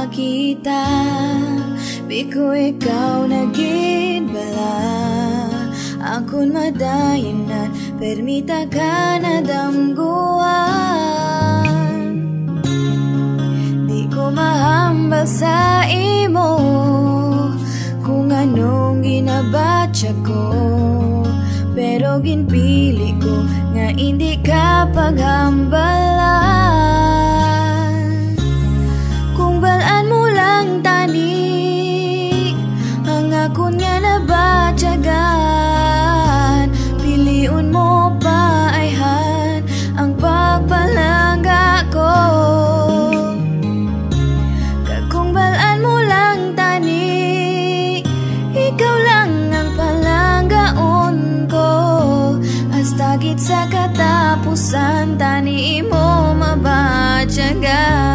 makita, biko ikaw naging bala. Akon madayinan, permita ka na damguan. Di ko mahambal sa imo kung anong ginabatya ko, pero ginpili ko nga hindi ka paghambalan. Kung balaan mo lang tani ang akon nga nabatyagan, piliun mo pa ayhan ang pagpalangga ko. Kung balaan mo lang tani, ikaw lang ang palanggaon ko. Hasta git sa katapusan, tani mo mabatyagan.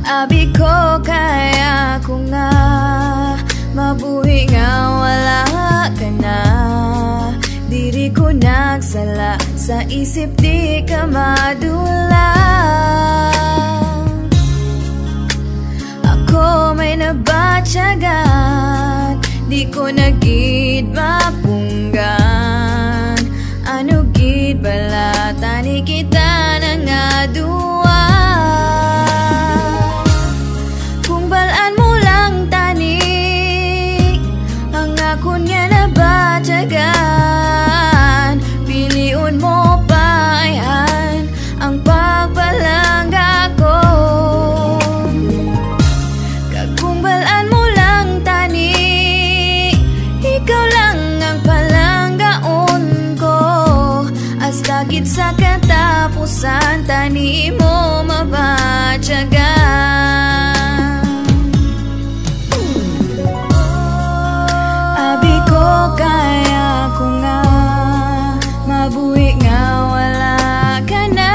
Abi ko kaya ko nga mabuhi nga wala ka na. Diri ko nagsala, sa isip di ka madula. Ako may nabatyagan, di ko na gid mapunggan. Ano gid bala, tani kita na nga duwa. Kung balaan mo lang tani ang akon nga nabatyagan, piliun mo pa ayhan ang pagpalangga ko. Kung balaan mo lang tani, ikaw lang ang palanggaon ko. Hasta gid sa katapusan, tani mo mabatyagan. Abi ko kaya ko nga mabuhi nga wala ka na.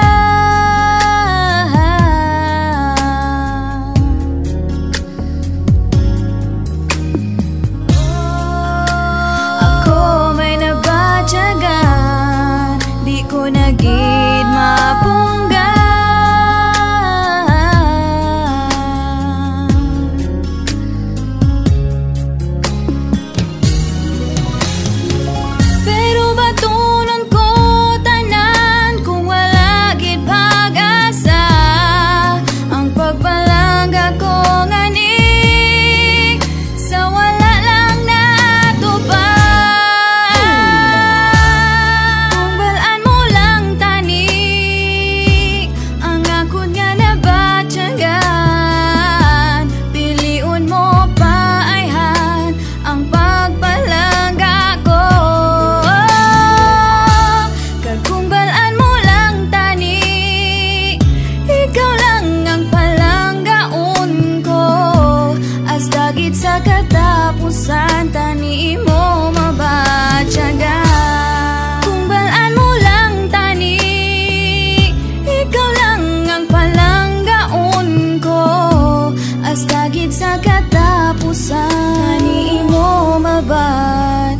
Ako may nabatyagan, di ko na gid mapunggan. Pero batunon ko tanan kung wala gid pag-asa ang pagpalangga ko ngani sa wala lang natupad. Kung balaan mo lang tani ang akon nga nabatyagan, piliun mo pa ayhan ang pagpalangga ko. Kung balaan mo lang tani, ikaw lang ang palanggaon ko. Hasta gid sa katapusan, tani mo mabatyagan. Kung balaan mo lang tani, ikaw lang ang palanggaon ko. Hasta gid sa katapusan, tani mo mabatyagan.